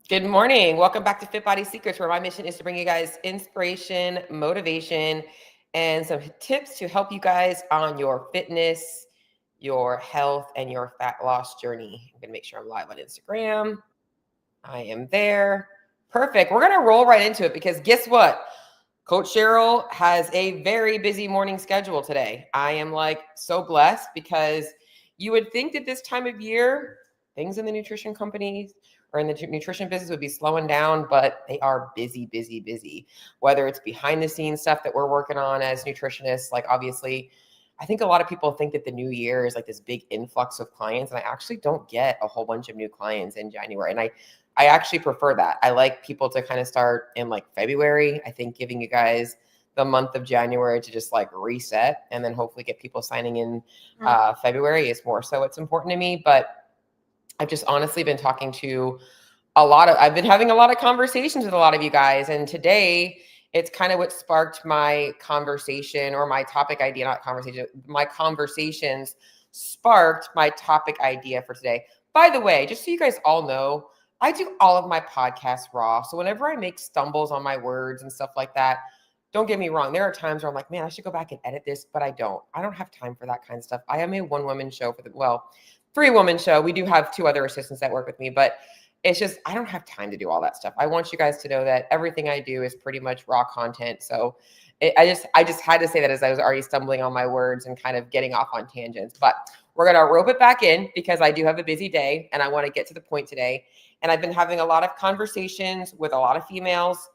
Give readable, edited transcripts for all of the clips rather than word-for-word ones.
Good morning. Welcome back to Fit Body Secrets, where my mission is to bring you guys inspiration, motivation, and some tips to help you guys on your fitness, your health, and your fat loss journey. I'm going to make sure I'm live on Instagram. I am there. Perfect. We're going to roll right into it because guess what? Coach Cheryl has a very busy morning schedule today. I am so blessed because you would think that this time of year, things in the nutrition companies or in the nutrition business would be slowing down, but they are busy, busy, busy. Whether it's behind the scenes stuff that we're working on as nutritionists, obviously, I think a lot of people think that the new year is this big influx of clients, and I actually don't get a whole bunch of new clients in January. And I actually prefer that. I like people to kind of start in February. I think giving you guys the month of January to just reset and then hopefully get people signing in February is more so what's important to me. But I've just honestly been talking to I've been having a lot of conversations with a lot of you guys. And today it's kind of what sparked my conversation or my topic idea, not conversation, my conversations sparked my topic idea for today. By the way, just so you guys all know, I do all of my podcasts raw. So whenever I make stumbles on my words and stuff like that, don't get me wrong. There are times where I'm like, man, I should go back and edit this, but I don't. I don't have time for that kind of stuff. I am a one-woman show three-woman show. We do have two other assistants that work with me, but it's just, I don't have time to do all that stuff. I want you guys to know that everything I do is pretty much raw content. So I just had to say that as I was already stumbling on my words and kind of getting off on tangents, but we're going to rope it back in because I do have a busy day and I want to get to the point today. And I've been having a lot of conversations with a lot of females,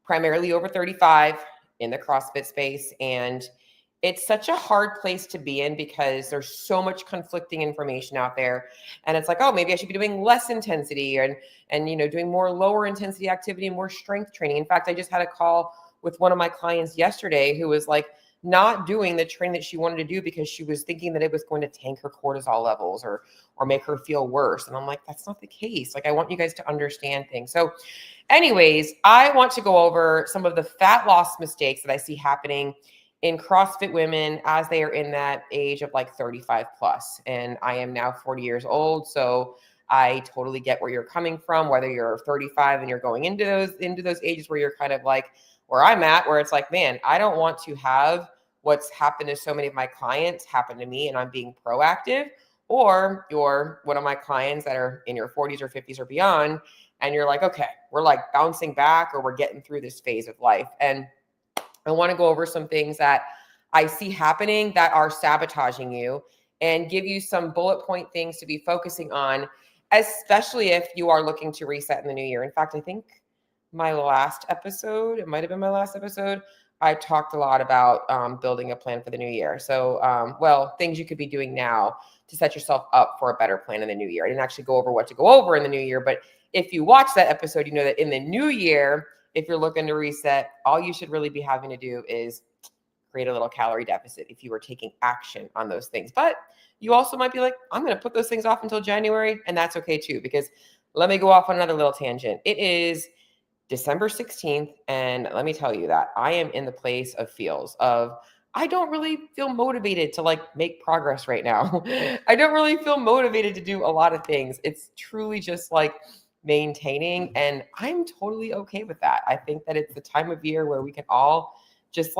primarily over 35 in the CrossFit space. And it's such a hard place to be in because there's so much conflicting information out there. And it's like, oh, maybe I should be doing less intensity and doing more lower intensity activity and more strength training. In fact, I just had a call with one of my clients yesterday who was not doing the training that she wanted to do because she was thinking that it was going to tank her cortisol levels or make her feel worse. And I'm like, that's not the case. I want you guys to understand things. So anyways, I want to go over some of the fat loss mistakes that I see happening in CrossFit women as they are in that age of 35 plus. And I am now 40 years old. So I totally get where you're coming from, whether you're 35 and you're going into those ages where you're kind of where I'm at, where it's man, I don't want to have what's happened to so many of my clients happen to me and I'm being proactive. Or you're one of my clients that are in your 40s or 50s or beyond, and you're okay, we're bouncing back or we're getting through this phase of life. And I want to go over some things that I see happening that are sabotaging you and give you some bullet point things to be focusing on, especially if you are looking to reset in the new year. In fact, I think it might have been my last episode, I talked a lot about building a plan for the new year. So, things you could be doing now to set yourself up for a better plan in the new year. I didn't actually go over what to go over in the new year, but if you watch that episode, you know that in the new year, if you're looking to reset, all you should really be having to do is create a little calorie deficit if you were taking action on those things. But you also might be I'm going to put those things off until January, and that's okay too, because let me go off on another little tangent. It is December 16th, and let me tell you that I am in the place of feels of I don't really feel motivated to make progress right now. I don't really feel motivated to do a lot of things. It's truly just maintaining, and I'm totally okay with that. I think that it's the time of year where we can all just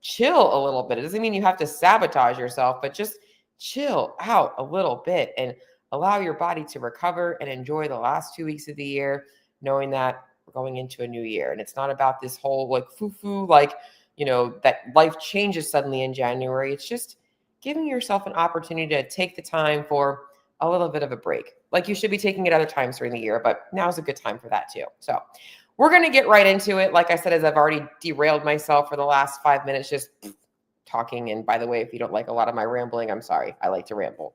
chill a little bit. It doesn't mean you have to sabotage yourself, but just chill out a little bit and allow your body to recover and enjoy the last 2 weeks of the year, knowing that we're going into a new year. And it's not about this whole foo-foo, that life changes suddenly in January. It's just giving yourself an opportunity to take the time for a little bit of a break. You should be taking it other times during the year, but now's a good time for that too. So we're going to get right into it. Like I said, as I've already derailed myself for the last 5 minutes, just talking. And by the way, if you don't like a lot of my rambling, I'm sorry. I like to ramble.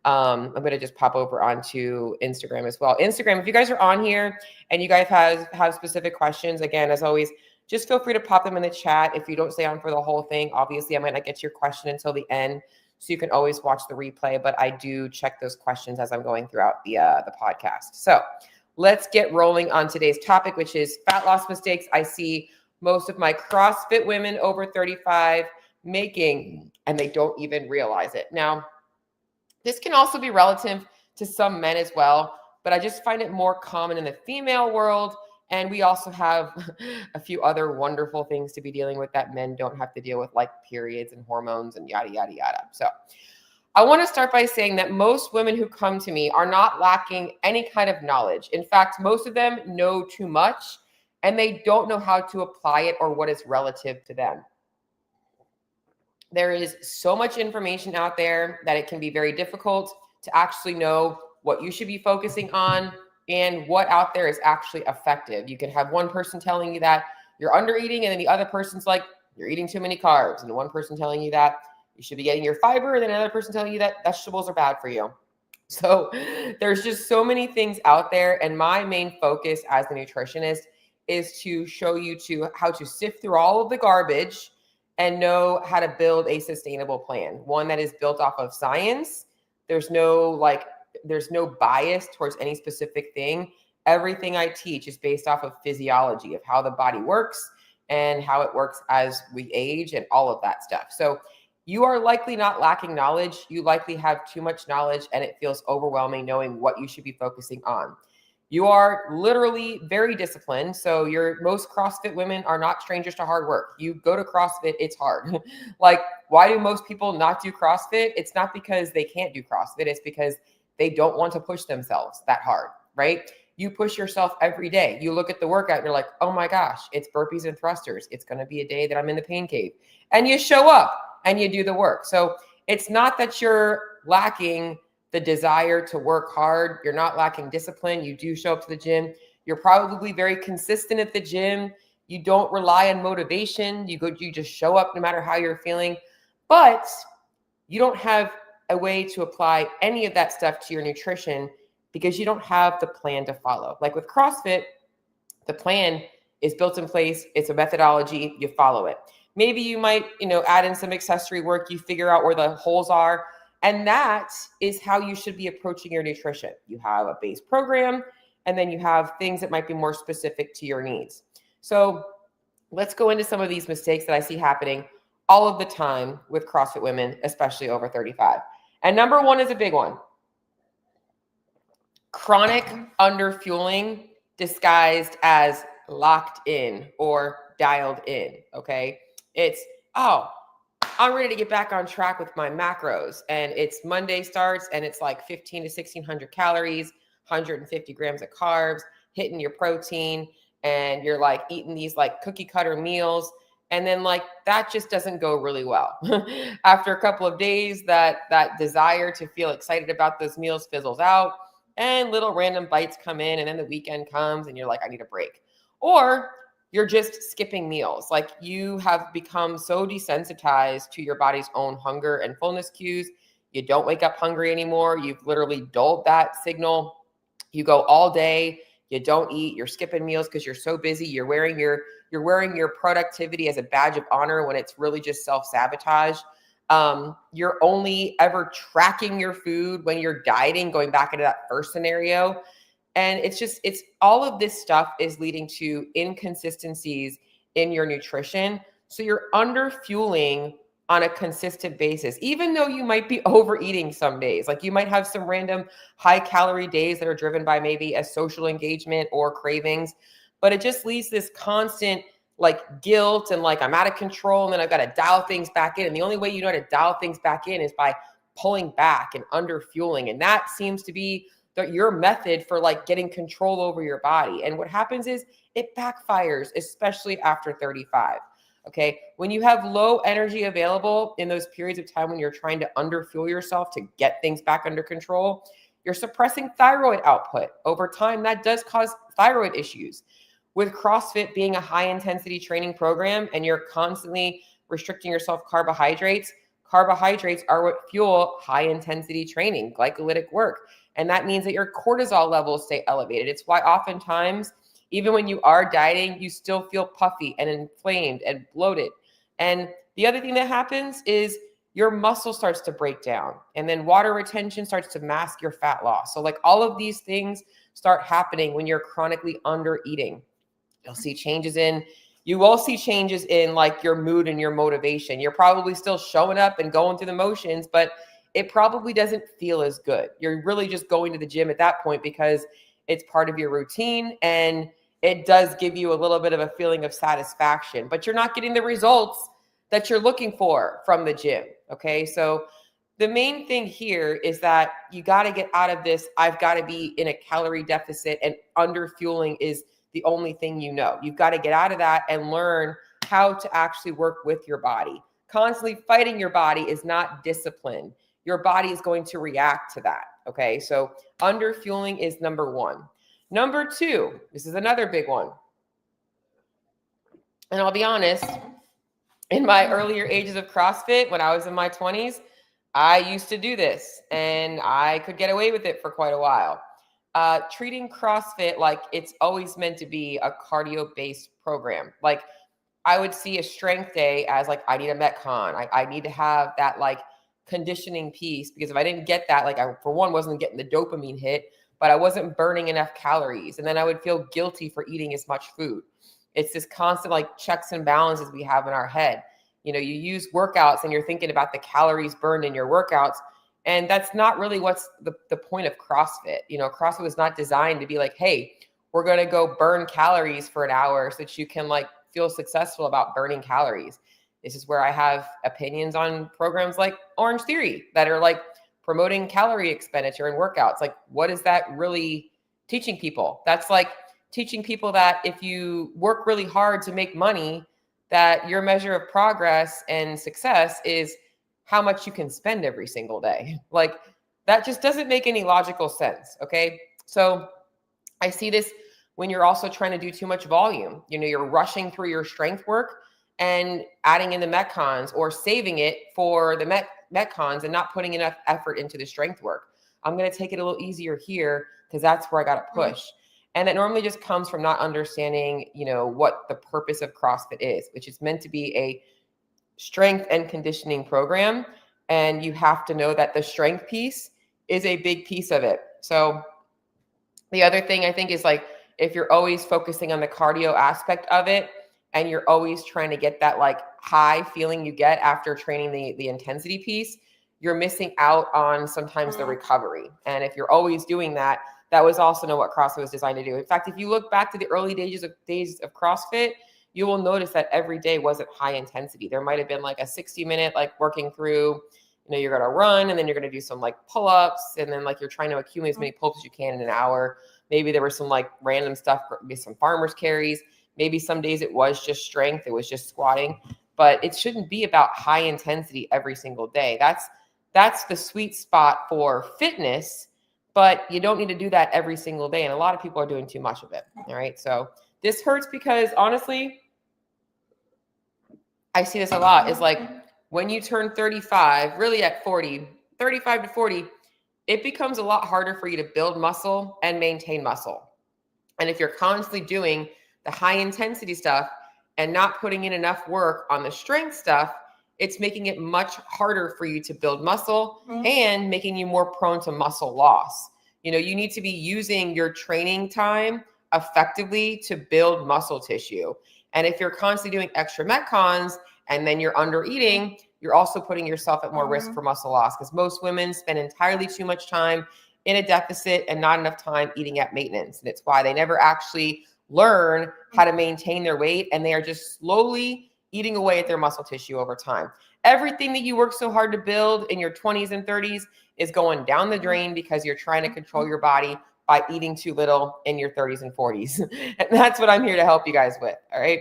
I'm going to just pop over onto Instagram as well. Instagram, if you guys are on here and you guys have specific questions, again, as always, just feel free to pop them in the chat. If you don't stay on for the whole thing, obviously I might not get to your question until the end. So you can always watch the replay, but I do check those questions as I'm going throughout the podcast. So let's get rolling on today's topic, which is fat loss mistakes I see most of my CrossFit women over 35 making, and they don't even realize it. Now, this can also be relative to some men as well. but I just find it more common in the female world. And we also have a few other wonderful things to be dealing with that men don't have to deal with, like periods and hormones and yada, yada, yada. So I want to start by saying that most women who come to me are not lacking any kind of knowledge. In fact, most of them know too much and they don't know how to apply it or what is relative to them. There is so much information out there that it can be very difficult to actually know what you should be focusing on and what out there is actually effective. You can have one person telling you that you're under eating, and then the other person's like, you're eating too many carbs. And one person telling you that you should be getting your fiber, and then another person telling you that vegetables are bad for you. So there's just so many things out there. And my main focus as a nutritionist is to show you how to sift through all of the garbage and know how to build a sustainable plan, one that is built off of science. There's no bias towards any specific thing. Everything I teach is based off of physiology, of how the body works and how it works as we age and all of that stuff. So you are likely not lacking knowledge. You likely have too much knowledge and it feels overwhelming knowing what you should be focusing on. You are literally very disciplined. So most CrossFit women are not strangers to hard work. You go to CrossFit, it's hard. Like, why do most people not do CrossFit? It's not because they can't do CrossFit. It's because they don't want to push themselves that hard, right? You push yourself every day. You look at the workout, you're like, oh my gosh, it's burpees and thrusters. It's going to be a day that I'm in the pain cave. And you show up and you do the work. So it's not that you're lacking the desire to work hard. You're not lacking discipline. You do show up to the gym. You're probably very consistent at the gym. You don't rely on motivation. You just show up no matter how you're feeling, but you don't have a way to apply any of that stuff to your nutrition because you don't have the plan to follow. Like with CrossFit, the plan is built in place. It's a methodology. You follow it. Maybe you might, add in some accessory work. You figure out where the holes are. And that is how you should be approaching your nutrition. You have a base program, and then you have things that might be more specific to your needs. So let's go into some of these mistakes that I see happening all of the time with CrossFit women, especially over 35. And number one is a big one. Chronic underfueling disguised as locked in or dialed in, okay? It's, I'm ready to get back on track with my macros. And it's Monday starts and it's like 15 to 1600 calories, 150 grams of carbs, hitting your protein. And you're like eating these like cookie cutter meals. And then like, that just doesn't go really well. After a couple of days, that desire to feel excited about those meals fizzles out and little random bites come in. And then the weekend comes and you're like, I need a break. Or you're just skipping meals. Like you have become so desensitized to your body's own hunger and fullness cues. You don't wake up hungry anymore. You've literally dulled that signal. You go all day. You don't eat. You're skipping meals because you're so busy. You're wearing your productivity as a badge of honor when it's really just self-sabotage. You're only ever tracking your food when you're dieting, going back into that first scenario. And it's all of this stuff is leading to inconsistencies in your nutrition. So you're underfueling on a consistent basis, even though you might be overeating some days. Like you might have some random high calorie days that are driven by maybe a social engagement or cravings, but it just leaves this constant like guilt and like I'm out of control and then I've got to dial things back in. And the only way you know how to dial things back in is by pulling back and underfueling. And that seems to be your method for like getting control over your body. And what happens is it backfires, especially after 35. Okay. When you have low energy available in those periods of time when you're trying to underfuel yourself to get things back under control, you're suppressing thyroid output. Over time, that does cause thyroid issues. With CrossFit being a high intensity training program and you're constantly restricting yourself carbohydrates are what fuel high intensity training, glycolytic work. And that means that your cortisol levels stay elevated. It's why oftentimes, even when you are dieting, you still feel puffy and inflamed and bloated. And the other thing that happens is your muscle starts to break down and then water retention starts to mask your fat loss. So like all of these things start happening when you're chronically under eating. You will see changes in like your mood and your motivation. You're probably still showing up and going through the motions, but it probably doesn't feel as good. You're really just going to the gym at that point because it's part of your routine, and it does give you a little bit of a feeling of satisfaction, but you're not getting the results that you're looking for from the gym. Okay. So the main thing here is that you got to get out of this. I've got to be in a calorie deficit, and under fueling is the only thing you know. You've got to get out of that and learn how to actually work with your body. Constantly fighting your body is not discipline. Your body is going to react to that. Okay. So under fueling is number one. Number two, this is another big one. And I'll be honest, in my earlier ages of CrossFit, when I was in my 20s, I used to do this and I could get away with it for quite a while. Treating CrossFit like it's always meant to be a cardio-based program. Like I would see a strength day as like, I need a Metcon. I need to have that like conditioning piece, because if I didn't get that, like I, for one, wasn't getting the dopamine hit, but I wasn't burning enough calories. And then I would feel guilty for eating as much food. It's this constant like checks and balances we have in our head. You know, you use workouts and you're thinking about the calories burned in your workouts. And that's not really what's the point of CrossFit. You know, CrossFit was not designed to be like, hey, we're going to go burn calories for an hour so that you can like feel successful about burning calories. This is where I have opinions on programs like Orange Theory that are like promoting calorie expenditure in workouts. Like, what is that really teaching people? That's like teaching people that if you work really hard to make money, that your measure of progress and success is how much you can spend every single day. Like that just doesn't make any logical sense. Okay. So I see this when you're also trying to do too much volume. You know, you're rushing through your strength work and adding in the Metcons, or saving it for the Metcons and not putting enough effort into the strength work. I'm going to take it a little easier here because that's where I got to push. And that normally just comes from not understanding, you know, what the purpose of CrossFit is, which is meant to be a strength and conditioning program. And you have to know that the strength piece is a big piece of it. So the other thing I think is like, if you're always focusing on the cardio aspect of it, and you're always trying to get that like high feeling you get after training the intensity piece, you're missing out on sometimes the recovery. And if you're always doing that, that was also not what CrossFit was designed to do. In fact, if you look back to the early days of CrossFit, you will notice that every day wasn't high intensity. There might have been like a 60-minute, like working through, you know, you're going to run and then you're going to do some like pull-ups, and then like you're trying to accumulate as many pull-ups as you can in an hour. Maybe there was some like random stuff, maybe some farmer's carries. Maybe some days it was just strength. It was just squatting, but it shouldn't be about high intensity every single day. That's the sweet spot for fitness, but you don't need to do that every single day. And a lot of people are doing too much of it. All right. So this hurts because honestly, I see this a lot. Is like when you turn 35, really at 40, 35 to 40, it becomes a lot harder for you to build muscle and maintain muscle. And if you're constantly doing the high intensity stuff and not putting in enough work on the strength stuff, it's making it much harder for you to build muscle and making you more prone to muscle loss. You know, you need to be using your training time effectively to build muscle tissue. And if you're constantly doing extra Metcons and then you're under eating, you're also putting yourself at more risk for muscle loss, because most women spend entirely too much time in a deficit and not enough time eating at maintenance. And it's why they never actually learn how to maintain their weight, and they are just slowly eating away at their muscle tissue over time. Everything that you work so hard to build in your 20s and 30s is going down the drain because you're trying to control your body by eating too little in your 30s and 40s. And that's what I'm here to help you guys with. All right.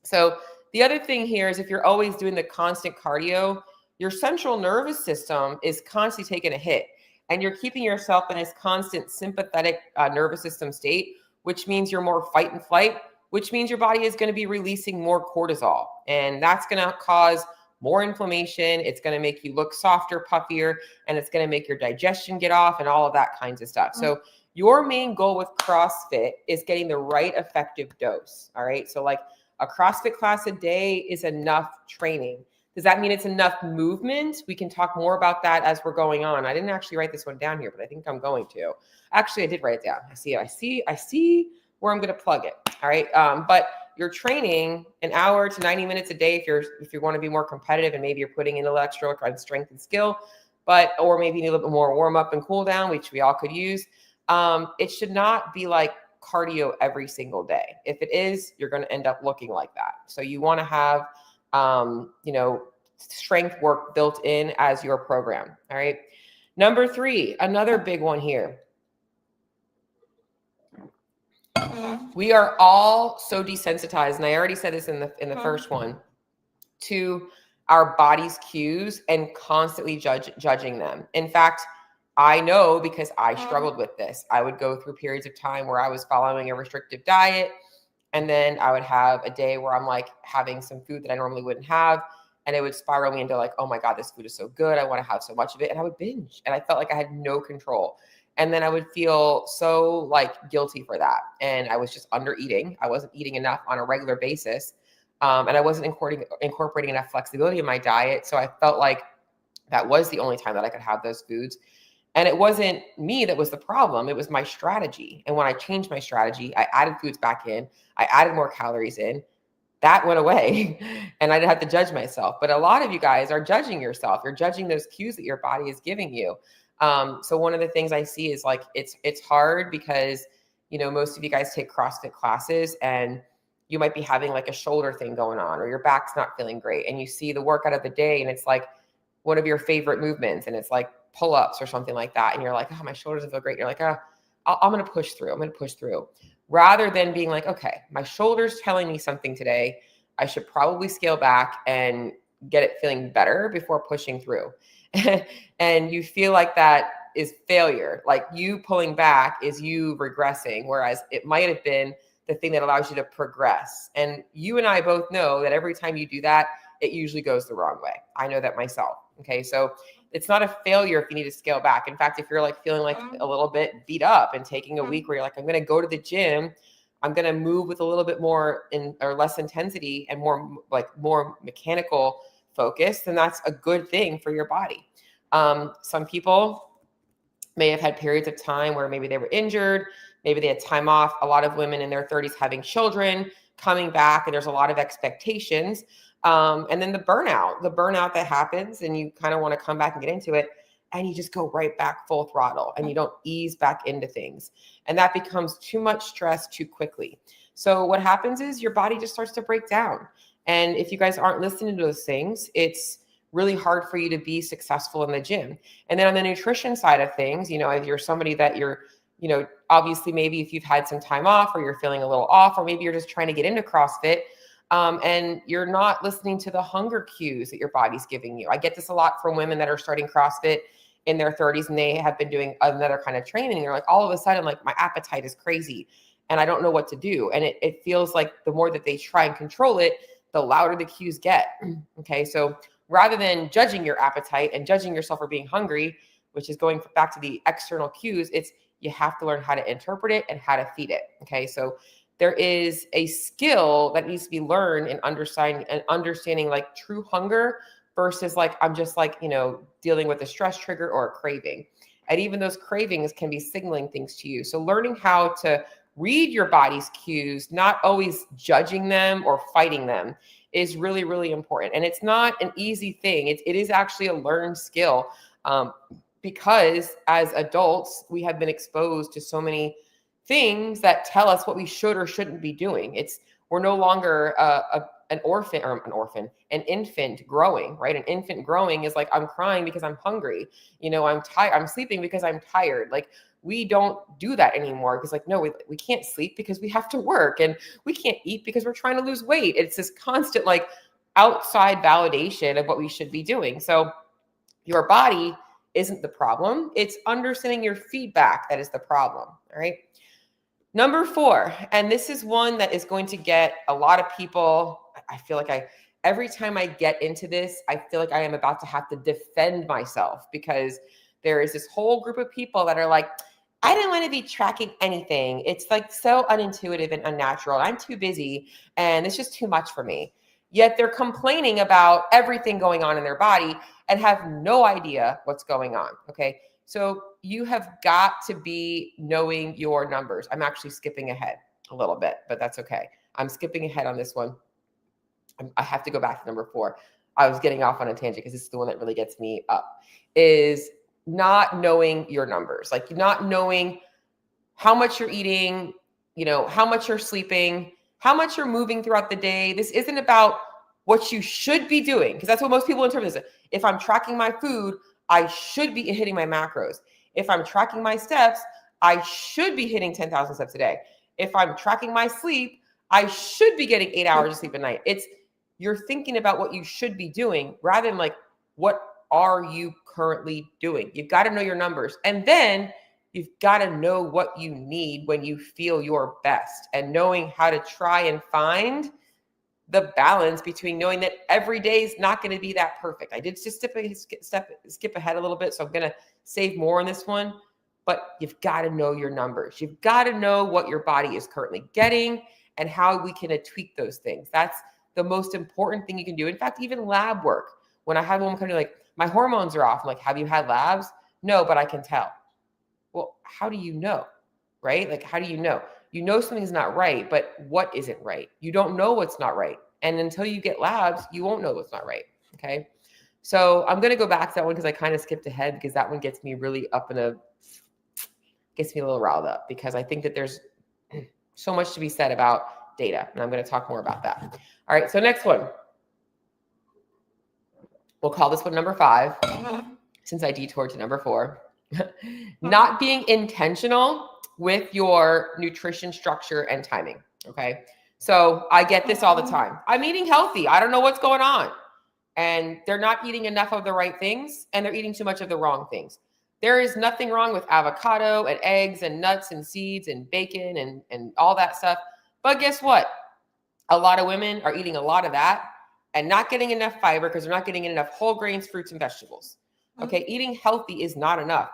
So the other thing here is if you're always doing the constant cardio, your central nervous system is constantly taking a hit, and you're keeping yourself in this constant sympathetic nervous system state, which means you're more fight and flight, which means your body is going to be releasing more cortisol. And that's going to cause more inflammation. It's going to make you look softer, puffier, and it's going to make your digestion get off and all of that kinds of stuff. So your main goal with CrossFit is getting the right effective dose. All right. So like a CrossFit class a day is enough training. Does that mean it's enough movement? We can talk more about that as we're going on. I didn't actually write this one down here, but I think I'm going to. Actually, I did write it down. I see where I'm going to plug it. All right. But you're training an hour to 90 minutes a day if you want to be more competitive, and maybe you're putting in a little extra on strength and skill. or maybe you need a little bit more warm up and cool down, which we all could use. It should not be like cardio every single day. If it is, you're going to end up looking like that. So you want to have, strength work built in as your program. All right. Number 3, another big one here. We are all so desensitized, and I already said this in the first one, to our body's cues and constantly judging them. In fact, I know because I struggled with this. I would go through periods of time where I was following a restrictive diet, and then I would have a day where I'm like having some food that I normally wouldn't have, and it would spiral me into like, oh my God, this food is so good. I want to have so much of it. And I would binge, and I felt like I had no control. And then I would feel so like guilty for that. And I was just under eating. I wasn't eating enough on a regular basis. And I wasn't incorporating enough flexibility in my diet. So I felt like that was the only time that I could have those foods. And it wasn't me that was the problem. It was my strategy. And when I changed my strategy, I added foods back in. I added more calories in. That went away and I didn't have to judge myself. But a lot of you guys are judging yourself. You're judging those cues that your body is giving you. So one of the things I see is like, it's hard because, most of you guys take CrossFit classes and you might be having like a shoulder thing going on, or your back's not feeling great. And you see the workout of the day and it's like one of your favorite movements, and it's like pull-ups or something like that. And you're like, oh, my shoulders don't feel great. You're like, I'm going to push through. I'm going to push through, rather than being like, okay, my shoulder's telling me something today. I should probably scale back and get it feeling better before pushing through. And you feel like that is failure. Like you pulling back is you regressing, whereas it might have been the thing that allows you to progress. And you and I both know that every time you do that, it usually goes the wrong way. I know that myself. Okay. So it's not a failure if you need to scale back. In fact, if you're like feeling like a little bit beat up and taking a week where you're like, I'm going to go to the gym, I'm going to move with a little bit more or less intensity and more mechanical focus, then that's a good thing for your body. Some people may have had periods of time where maybe they were injured, maybe they had time off. A lot of women in their 30s having children, coming back, and there's a lot of expectations. And then the burnout that happens, and you kind of want to come back and get into it, and you just go right back full throttle and you don't ease back into things. And that becomes too much stress too quickly. So what happens is your body just starts to break down. And if you guys aren't listening to those things, it's really hard for you to be successful in the gym. And then on the nutrition side of things, if you're somebody that you're, obviously maybe if you've had some time off or you're feeling a little off, or maybe you're just trying to get into CrossFit, and you're not listening to the hunger cues that your body's giving you. I get this a lot from women that are starting CrossFit in their 30s and they have been doing another kind of training. And they're like, all of a sudden, like my appetite is crazy and I don't know what to do. And it feels like the more that they try and control it, the louder the cues get. Okay. So rather than judging your appetite and judging yourself for being hungry, which is going back to the external cues, you have to learn how to interpret it and how to feed it. Okay. So there is a skill that needs to be learned in understanding like true hunger versus like, I'm just like, dealing with a stress trigger or a craving. And even those cravings can be signaling things to you. So learning how to read your body's cues, not always judging them or fighting them, is really, really important. And it's not an easy thing. It is actually a learned skill, because as adults, we have been exposed to so many things that tell us what we should or shouldn't be doing. We're no longer an infant growing, right? An infant growing is like, I'm crying because I'm hungry. I'm tired. I'm sleeping because I'm tired. Like we don't do that anymore because like, no, we can't sleep because we have to work, and we can't eat because we're trying to lose weight. It's this constant like outside validation of what we should be doing. So your body isn't the problem. It's understanding your feedback that is the problem. All right. Number 4, and this is one that is going to get a lot of people. I feel like every time I get into this, I feel like I am about to have to defend myself, because there is this whole group of people that are like, I don't want to be tracking anything. It's like so unintuitive and unnatural. I'm too busy and it's just too much for me. Yet they're complaining about everything going on in their body and have no idea what's going on. Okay. So you have got to be knowing your numbers. I'm actually skipping ahead a little bit, but that's okay. I'm skipping ahead on this one. I have to go back to number 4. I was getting off on a tangent because this is the one that really gets me up, is not knowing your numbers, like not knowing how much you're eating, how much you're sleeping, how much you're moving throughout the day. This isn't about what you should be doing, because that's what most people interpret as. If I'm tracking my food, I should be hitting my macros. If I'm tracking my steps, I should be hitting 10,000 steps a day. If I'm tracking my sleep, I should be getting 8 hours of sleep a night. You're thinking about what you should be doing rather than like, what are you currently doing? You've got to know your numbers. And then you've got to know what you need when you feel your best, and knowing how to try and find the balance between knowing that every day is not going to be that perfect. I did just skip ahead a little bit, so I'm going to save more on this one. But you've got to know your numbers. You've got to know what your body is currently getting and how we can tweak those things. That's the most important thing you can do. In fact, even lab work. When I have a woman come to me like, my hormones are off, I'm like, have you had labs? No, but I can tell. Well, how do you know, right? Like, how do you know? You know something's not right, but what isn't right? You don't know what's not right. And until you get labs, you won't know what's not right, okay? So I'm going to go back to that one because I kind of skipped ahead, because that one gets me really gets me a little riled up, because I think that there's so much to be said about data, and I'm going to talk more about that. All right, so next one. We'll call this one number 5, since I detoured to number 4. Not being intentional with your nutrition structure and timing. Okay. So I get this all the time. I'm eating healthy. I don't know what's going on. And they're not eating enough of the right things, and they're eating too much of the wrong things. There is nothing wrong with avocado and eggs and nuts and seeds and bacon and all that stuff. But guess what? A lot of women are eating a lot of that and not getting enough fiber because they're not getting enough whole grains, fruits, and vegetables. Okay. Eating healthy is not enough.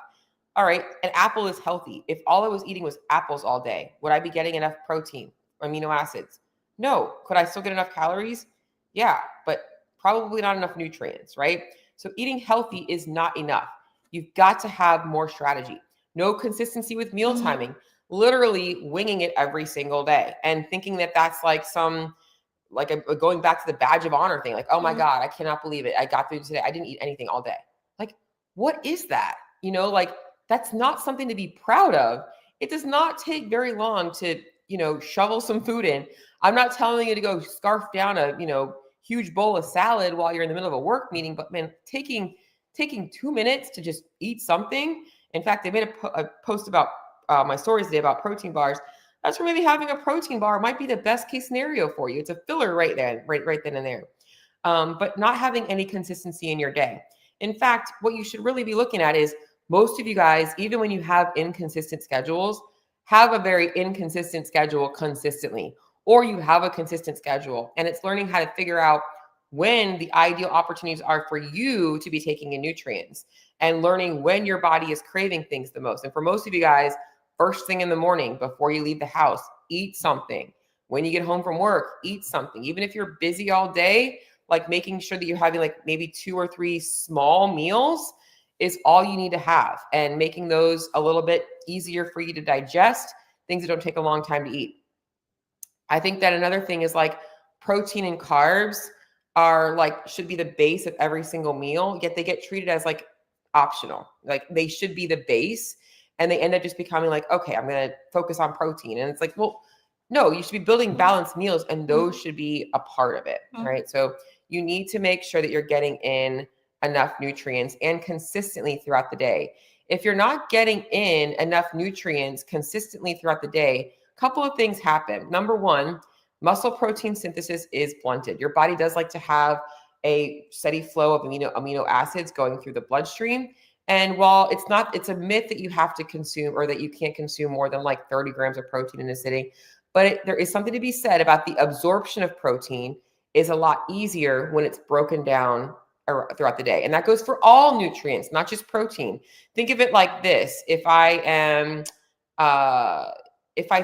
All right, an apple is healthy. If all I was eating was apples all day, would I be getting enough protein, amino acids? No. Could I still get enough calories? Yeah, but probably not enough nutrients, right? So eating healthy is not enough. You've got to have more strategy. No consistency with meal timing, literally winging it every single day and thinking that that's like going back to the badge of honor thing. Like, oh my God, I cannot believe it. I got through today. I didn't eat anything all day. Like, what is that? That's not something to be proud of. It does not take very long to, shovel some food in. I'm not telling you to go scarf down a, huge bowl of salad while you're in the middle of a work meeting, but man, taking 2 minutes to just eat something. In fact, I made a post about my stories today about protein bars. That's where maybe having a protein bar might be the best case scenario for you. It's a filler right then and there. But not having any consistency in your day. In fact, what you should really be looking at is, most of you guys, even when you have inconsistent schedules, have a very inconsistent schedule consistently, or you have a consistent schedule, and it's learning how to figure out when the ideal opportunities are for you to be taking in nutrients, and learning when your body is craving things the most. And for most of you guys, first thing in the morning, before you leave the house, eat something. When you get home from work, eat something. Even if you're busy all day, like making sure that you're having like maybe 2 or 3 small meals is all you need to have, and making those a little bit easier for you to digest, things that don't take a long time to eat. I think that another thing is like protein and carbs should be the base of every single meal, yet they get treated as like optional. Like they should be the base, and they end up just becoming like, okay, I'm going to focus on protein. And it's like, well, no, you should be building balanced meals, and those should be a part of it, right? So you need to make sure that you're getting in enough nutrients and consistently throughout the day. If you're not getting in enough nutrients consistently throughout the day, a couple of things happen. Number one, muscle protein synthesis is blunted. Your body does like to have a steady flow of amino acids going through the bloodstream. And while it's a myth that you have to consume, or that you can't consume more than like 30 grams of protein in a sitting, but there is something to be said about the absorption of protein is a lot easier when it's broken down throughout the day. And that goes for all nutrients, not just protein. Think of it like this. If I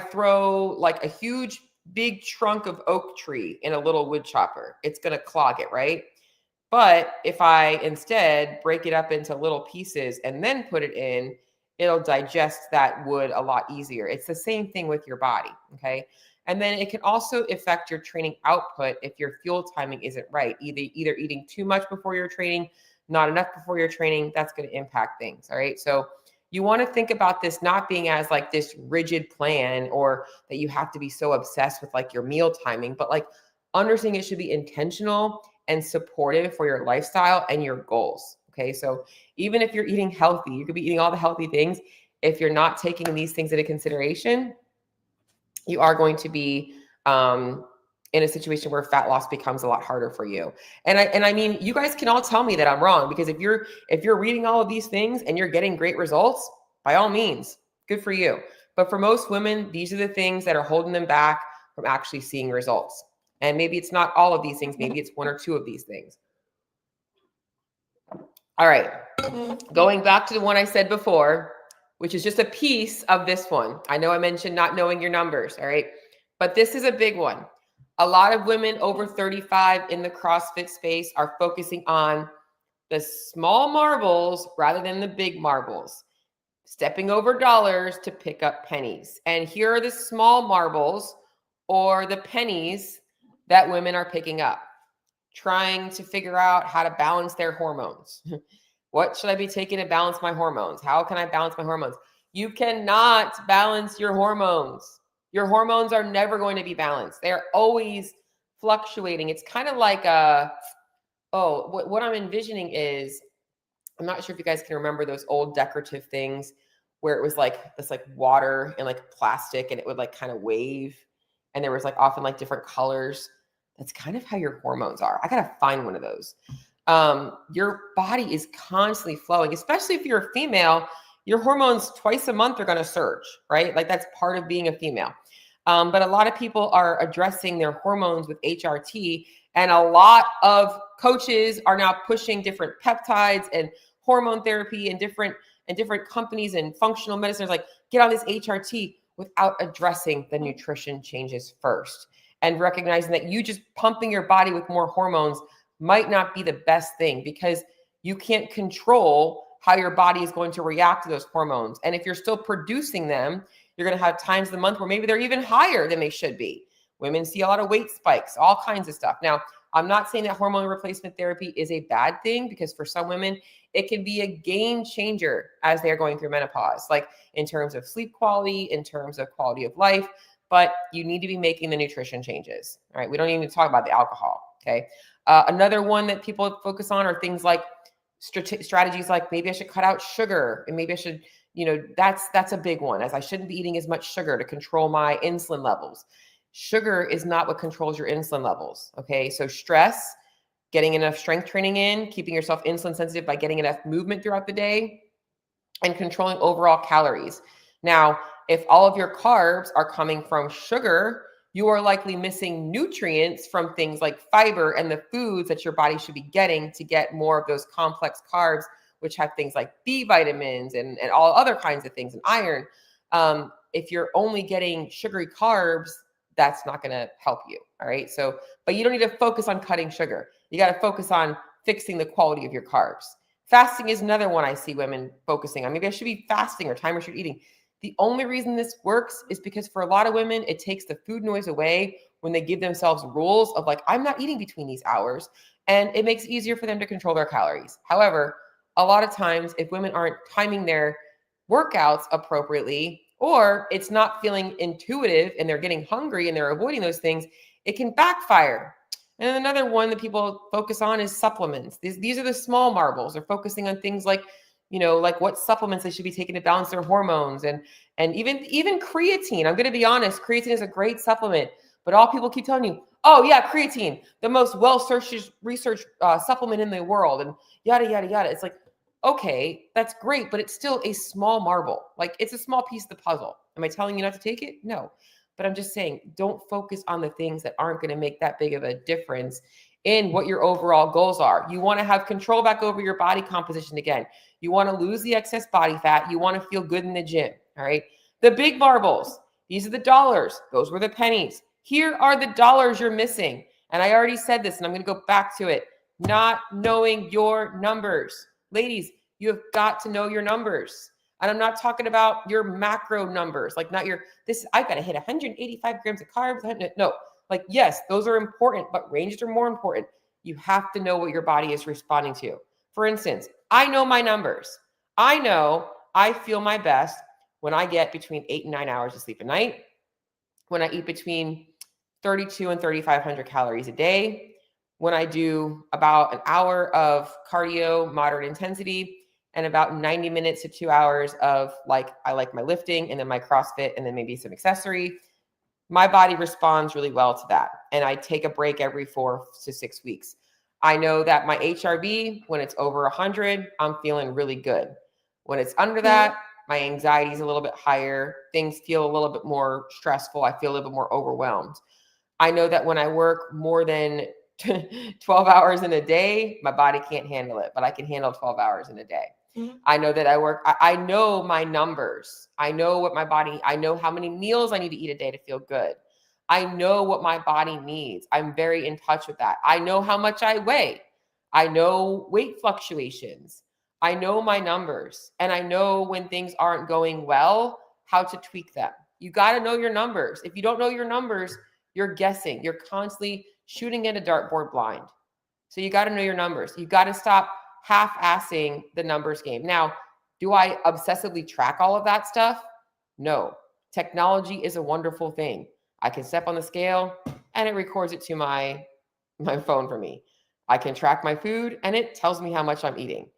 throw like a huge, big trunk of oak tree in a little wood chopper, it's going to clog it, right? But if I instead break it up into little pieces and then put it in, it'll digest that wood a lot easier. It's the same thing with your body. Okay. And then it can also affect your training output if your fuel timing isn't right. Either eating too much before your training, not enough before your training, that's going to impact things. All right. So you want to think about this not being as like this rigid plan, or that you have to be so obsessed with like your meal timing, but like understanding it should be intentional and supportive for your lifestyle and your goals. Okay. So even if you're eating healthy, you could be eating all the healthy things. If you're not taking these things into consideration, you are going to be in a situation where fat loss becomes a lot harder for you. And I mean, you guys can all tell me that I'm wrong, because if you're reading all of these things and you're getting great results, by all means, good for you. But for most women, these are the things that are holding them back from actually seeing results. And maybe it's not all of these things. Maybe it's one or two of these things. All right. Going back to the one I said before, which is just a piece of this one. I know I mentioned not knowing your numbers. All right. But this is a big one. A lot of women over 35 in the CrossFit space are focusing on the small marbles rather than the big marbles, stepping over dollars to pick up pennies. And here are the small marbles or the pennies that women are picking up, trying to figure out how to balance their hormones. What should I be taking to balance my hormones? How can I balance my hormones? You cannot balance your hormones. Your hormones are never going to be balanced. They're always fluctuating. It's kind of like what I'm envisioning is, I'm not sure if you guys can remember those old decorative things where it was like this like water and like plastic, and it would like kind of wave, and there was like often like different colors. That's kind of how your hormones are. I gotta find one of those. Your body is constantly flowing, especially if you're a female. Your hormones twice a month are going to surge, right? Like that's part of being a female. But a lot of people are addressing their hormones with HRT, and a lot of coaches are now pushing different peptides and hormone therapy and different companies and functional medicine. Like, get on this HRT without addressing the nutrition changes first, and recognizing that you just pumping your body with more hormones might not be the best thing, because you can't control how your body is going to react to those hormones. And if you're still producing them, you're going to have times of the month where maybe they're even higher than they should be. Women see a lot of weight spikes, all kinds of stuff. Now, I'm not saying that hormone replacement therapy is a bad thing, because for some women, it can be a game changer as they're going through menopause, like in terms of sleep quality, in terms of quality of life, but you need to be making the nutrition changes. All right. We don't even need to talk about the alcohol. Okay. Another one that people focus on are things like strategies like, maybe I should cut out sugar, and maybe I should, that's a big one, as I shouldn't be eating as much sugar to control my insulin levels. Sugar is not what controls your insulin levels. Okay. So stress, getting enough strength training in, keeping yourself insulin sensitive by getting enough movement throughout the day, and controlling overall calories. Now, if all of your carbs are coming from sugar, you are likely missing nutrients from things like fiber and the foods that your body should be getting to get more of those complex carbs, which have things like B vitamins and all other kinds of things, and iron. If you're only getting sugary carbs, that's not going to help you. All right. So, but you don't need to focus on cutting sugar. You got to focus on fixing the quality of your carbs. Fasting is another one I see women focusing on. Maybe I should be fasting or time restricted eating. The only reason this works is because for a lot of women, it takes the food noise away when they give themselves rules of like, I'm not eating between these hours, and it makes it easier for them to control their calories. However, a lot of times if women aren't timing their workouts appropriately, or it's not feeling intuitive and they're getting hungry and they're avoiding those things, it can backfire. And another one that people focus on is supplements. These are the small marbles. They're focusing on things like, like what supplements they should be taking to balance their hormones, and even creatine. I'm going to be honest, creatine is a great supplement, but all people keep telling you, oh yeah, creatine, the most researched supplement in the world, and yada, yada, yada. It's like, okay, that's great, but it's still a small marble. Like, it's a small piece of the puzzle. Am I telling you not to take it? No. But I'm just saying, don't focus on the things that aren't going to make that big of a difference in what your overall goals are. You want to have control back over your body composition again. You want to lose the excess body fat. You want to feel good in the gym. All right. The big marbles, these are the dollars. Those were the pennies. Here are the dollars you're missing. And I already said this, and I'm going to go back to it. Not knowing your numbers. Ladies, you have got to know your numbers. And I'm not talking about your macro numbers, like not I've got to hit 185 grams of carbs. No, like, yes, those are important, but ranges are more important. You have to know what your body is responding to. For instance, I know my numbers. I know I feel my best when I get between 8 and 9 hours of sleep a night, when I eat between 32 and 3,500 calories a day, when I do about an hour of cardio, moderate intensity, and about 90 minutes to 2 hours of I like my lifting and then my CrossFit and then maybe some accessory, my body responds really well to that. And I take a break every 4 to 6 weeks. I know that my HRV, when it's over 100, I'm feeling really good. When it's under that, my anxiety is a little bit higher. Things feel a little bit more stressful. I feel a little bit more overwhelmed. I know that when I work more than 12 hours in a day, my body can't handle it, but I can handle 12 hours in a day. Mm-hmm. I know that I know my numbers. I know what my body, I know how many meals I need to eat a day to feel good. I know what my body needs. I'm very in touch with that. I know how much I weigh. I know weight fluctuations. I know my numbers, and I know when things aren't going well, how to tweak them. You got to know your numbers. If you don't know your numbers, you're guessing. You're constantly shooting at a dartboard blind. So you got to know your numbers. You got to stop half-assing the numbers game. Now, do I obsessively track all of that stuff? No. Technology is a wonderful thing. I can step on the scale and it records it to my phone for me. I can track my food and it tells me how much I'm eating.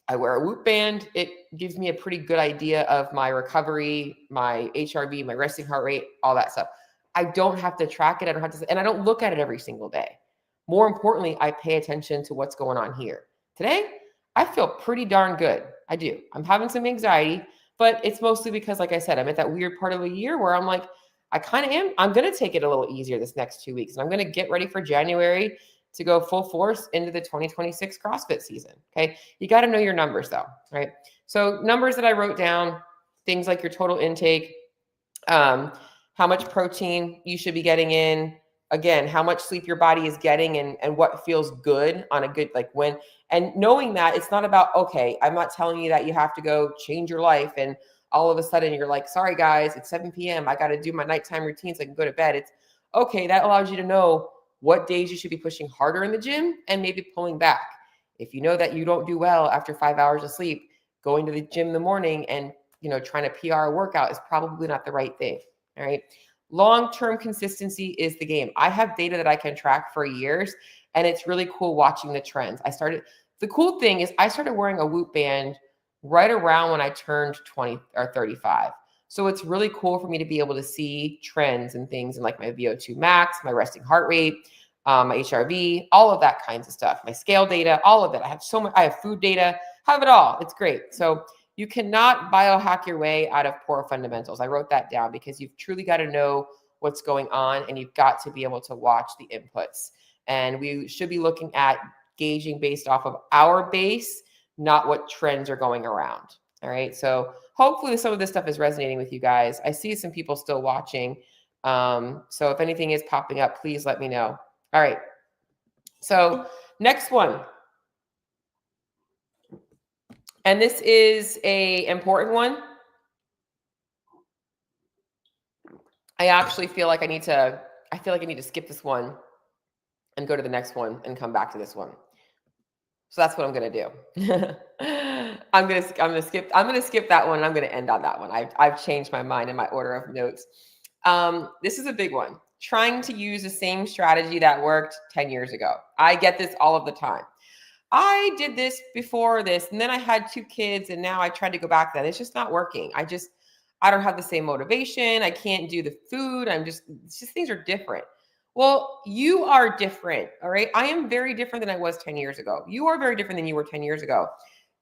I wear a Whoop band. It gives me a pretty good idea of my recovery, my HRV, my resting heart rate, all that stuff. I don't have to track it. I don't have to, and I don't look at it every single day. More importantly, I pay attention to what's going on here. Today, I feel pretty darn good. I do. I'm having some anxiety, but it's mostly because, like I said, I'm at that weird part of the year where I'm like, I kind of am. I'm going to take it a little easier this next 2 weeks. And I'm going to get ready for January to go full force into the 2026 CrossFit season. Okay. You got to know your numbers though, right? So numbers that I wrote down, things like your total intake, how much protein you should be getting in, again, how much sleep your body is getting and what feels good on a good, like when, and knowing that it's not about, okay, I'm not telling you that you have to go change your life. And all of a sudden you're like, sorry guys, it's 7 p.m. I got to do my nighttime routine so I can go to bed. It's okay. That allows you to know what days you should be pushing harder in the gym and maybe pulling back. If you know that you don't do well after 5 hours of sleep, going to the gym in the morning and, trying to PR a workout is probably not the right thing. All right. Long-term consistency is the game. I have data that I can track for years, and it's really cool watching the trends. The cool thing is I started wearing a Whoop band right around when I turned 20 or 35. So it's really cool for me to be able to see trends and things in like my VO2 max, my resting heart rate, my HRV, all of that kinds of stuff, my scale data, all of it. I have so much, I have food data, have it all. It's great. So you cannot biohack your way out of poor fundamentals. I wrote that down because you've truly got to know what's going on and you've got to be able to watch the inputs. And we should be looking at gauging based off of our base, not what trends are going around. All right. So hopefully some of this stuff is resonating with you guys. I see some people still watching. So if anything is popping up, please let me know. All right. So next one. And this is an important one. I actually feel like I need to skip this one and go to the next one and come back to this one. So that's what I'm going to do. I'm going to skip that one. And I'm going to end on that one. I've changed my mind in my order of notes. This is a big one. Trying to use the same strategy that worked 10 years ago. I get this all of the time. I did this before this, and then I had 2 kids, and now I tried to go back to that. It's just not working. I don't have the same motivation. I can't do the food. It's just things are different. Well, you are different. All right. I am very different than I was 10 years ago. You are very different than you were 10 years ago.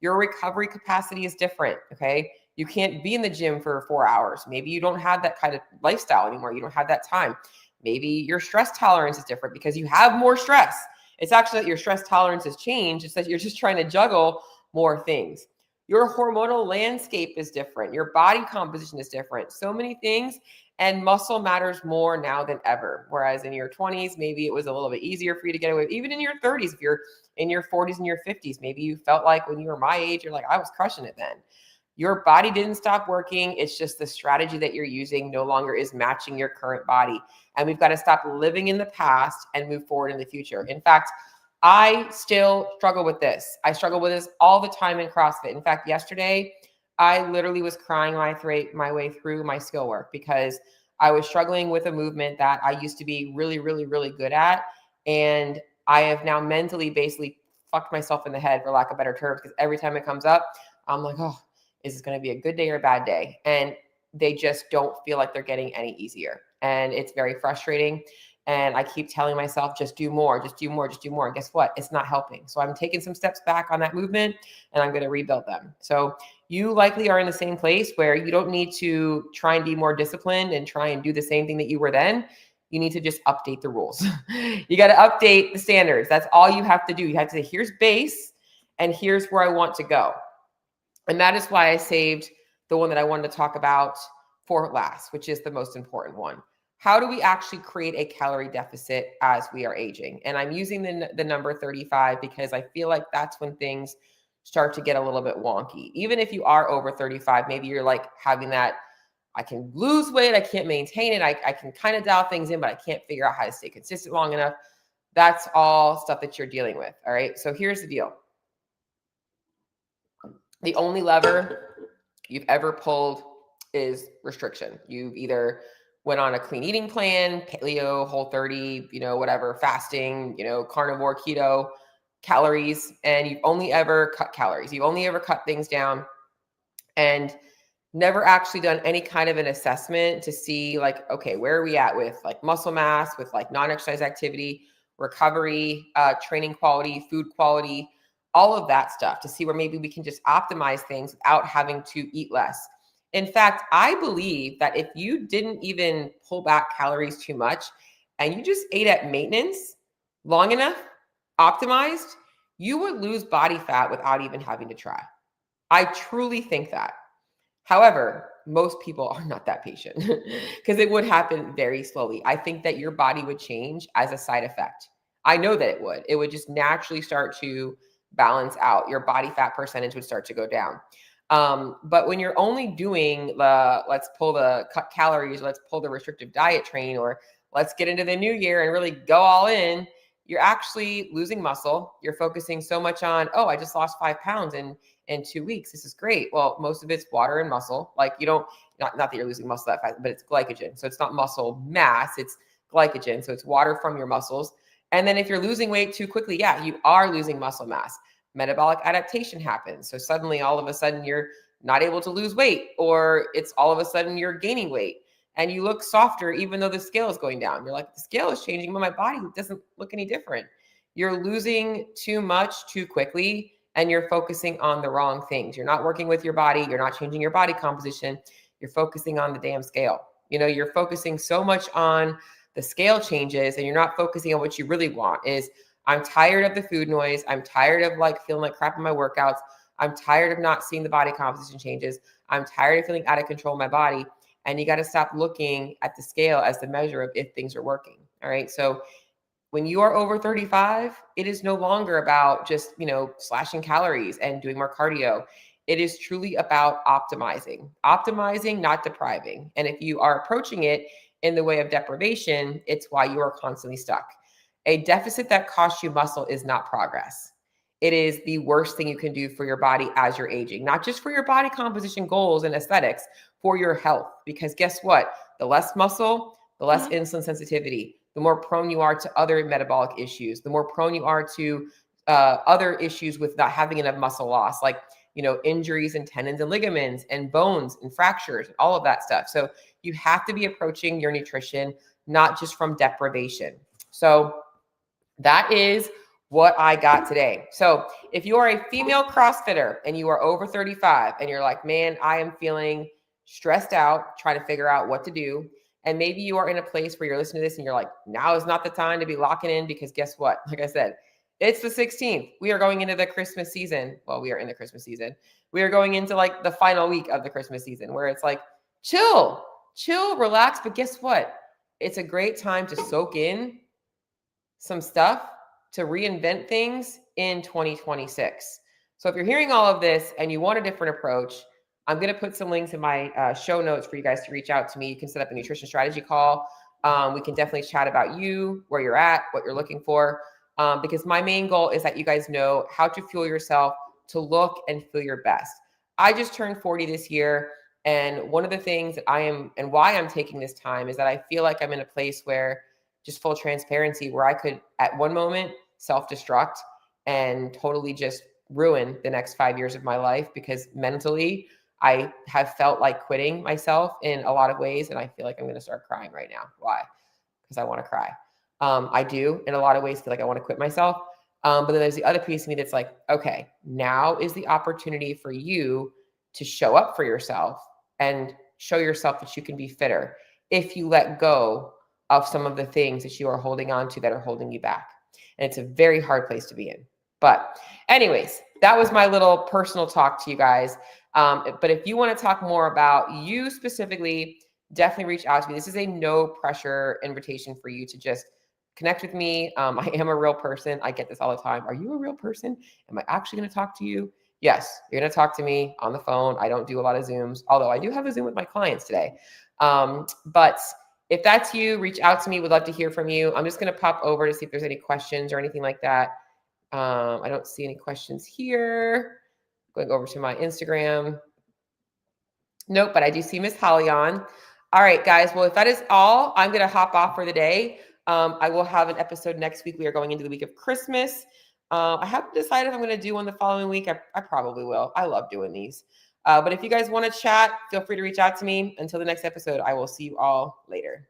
Your recovery capacity is different. Okay. You can't be in the gym for 4 hours. Maybe you don't have that kind of lifestyle anymore. You don't have that time. Maybe your stress tolerance is different because you have more stress. It's actually that your stress tolerance has changed. It's that you're just trying to juggle more things. Your hormonal landscape is different. Your body composition is different. So many things, and muscle matters more now than ever. Whereas in your 20s, maybe it was a little bit easier for you to get away. Even in your 30s, if you're in your 40s and your 50s, maybe you felt like when you were my age, you're like, I was crushing it then. Your body didn't stop working. It's just the strategy that you're using no longer is matching your current body. And we've got to stop living in the past and move forward in the future. In fact, I still struggle with this. I struggle with this all the time in CrossFit. In fact, yesterday, I literally was crying my way through my skill work because I was struggling with a movement that I used to be really, really, really good at. And I have now mentally basically fucked myself in the head, for lack of better terms, because every time it comes up, I'm like, oh, is this going to be a good day or a bad day? And they just don't feel like they're getting any easier. And it's very frustrating. And I keep telling myself, just do more, just do more, just do more. And guess what? It's not helping. So I'm taking some steps back on that movement and I'm going to rebuild them. So you likely are in the same place where you don't need to try and be more disciplined and try and do the same thing that you were then. You need to just update the rules. You got to update the standards. That's all you have to do. You have to say, here's base and here's where I want to go. And that is why I saved the one that I wanted to talk about for last, which is the most important one. How do we actually create a calorie deficit as we are aging? And I'm using the number 35 because I feel like that's when things start to get a little bit wonky. Even if you are over 35, maybe you're like having that, I can lose weight, I can't maintain it, I can kind of dial things in, but I can't figure out how to stay consistent long enough. That's all stuff that you're dealing with, all right? So here's the deal. The only lever you've ever pulled is restriction. You've either went on a clean eating plan, paleo, Whole30, whatever, fasting, carnivore, keto, calories, and you've only ever cut calories. You've only ever cut things down and never actually done any kind of an assessment to see like, okay, where are we at with like muscle mass, with like non-exercise activity, recovery, training quality, food quality, all of that stuff to see where maybe we can just optimize things without having to eat less. In fact, I believe that if you didn't even pull back calories too much and you just ate at maintenance long enough, optimized, you would lose body fat without even having to try. I truly think that. However, most people are not that patient because it would happen very slowly. I think that your body would change as a side effect. I know that it would. It would just naturally start to balance out. Your body fat percentage would start to go down. But when you're only doing let's pull the cut calories, let's pull the restrictive diet train, or let's get into the new year and really go all in, you're actually losing muscle. You're focusing so much on, oh, I just lost 5 pounds in 2 weeks. This is great. Well, most of it's water and muscle. Like you don't, not that you're losing muscle that fast, but it's glycogen. So it's not muscle mass, it's glycogen. So it's water from your muscles. And then if you're losing weight too quickly, yeah, you are losing muscle mass. Metabolic adaptation happens. So suddenly all of a sudden you're not able to lose weight, or it's all of a sudden you're gaining weight and you look softer, even though the scale is going down. You're like, the scale is changing, but my body doesn't look any different. You're losing too much too quickly and you're focusing on the wrong things. You're not working with your body. You're not changing your body composition. You're focusing on the damn scale. You're focusing so much on the scale changes and you're not focusing on what you really want is, I'm tired of the food noise. I'm tired of like feeling like crap in my workouts. I'm tired of not seeing the body composition changes. I'm tired of feeling out of control of my body. And you got to stop looking at the scale as the measure of if things are working. All right. So when you are over 35, it is no longer about just, slashing calories and doing more cardio. It is truly about optimizing, not depriving. And if you are approaching it in the way of deprivation, it's why you are constantly stuck. A deficit that costs you muscle is not progress. It is the worst thing you can do for your body as you're aging, not just for your body composition goals and aesthetics, for your health. Because guess what? The less muscle, the less insulin sensitivity, the more prone you are to other metabolic issues, the more prone you are to other issues with not having enough muscle loss, like, injuries and tendons and ligaments and bones and fractures, all of that stuff. So you have to be approaching your nutrition, not just from deprivation. So that is what I got today. So if you are a female CrossFitter and you are over 35 and you're like, man, I am feeling stressed out, trying to figure out what to do. And maybe you are in a place where you're listening to this and you're like, now is not the time to be locking in because guess what? Like I said, it's the 16th. We are going into the Christmas season. Well, we are in the Christmas season. We are going into like the final week of the Christmas season where it's like, chill, relax. But guess what? It's a great time to soak in some stuff to reinvent things in 2026. So if you're hearing all of this and you want a different approach, I'm going to put some links in my show notes for you guys to reach out to me. You can set up a nutrition strategy call. We can definitely chat about you, where you're at, what you're looking for, because my main goal is that you guys know how to fuel yourself to look and feel your best. I just turned 40 this year. And one of the things that I am and why I'm taking this time is that I feel like I'm in a place where, just full transparency, where I could at one moment self-destruct and totally just ruin the next 5 years of my life, because mentally I have felt like quitting myself in a lot of ways. And I feel like I'm going to start crying right now. Why? Because I want to cry. I do in a lot of ways feel like I want to quit myself. But then there's the other piece of me that's like, okay, now is the opportunity for you to show up for yourself and show yourself that you can be fitter if you let go of some of the things that you are holding on to that are holding you back. And it's a very hard place to be in. But anyways, that was my little personal talk to you guys. But if you want to talk more about you specifically, definitely reach out to me. This is a no pressure invitation for you to just connect with me. I am a real person. I get this all the time. Are you a real person? Am I actually going to talk to you? Yes, you're going to talk to me on the phone. I don't do a lot of Zooms, although I do have a Zoom with my clients today. But if that's you, reach out to me. We'd love to hear from you. I'm just going to pop over to see if there's any questions or anything like that. I don't see any questions here. Going over to my Instagram. Nope, but I do see Miss Holly on. All right, guys. Well, if that is all, I'm going to hop off for the day. I will have an episode next week. We are going into the week of Christmas. I haven't decided if I'm going to do one the following week. I probably will. I love doing these. But if you guys want to chat, feel free to reach out to me. Until the next episode, I will see you all later.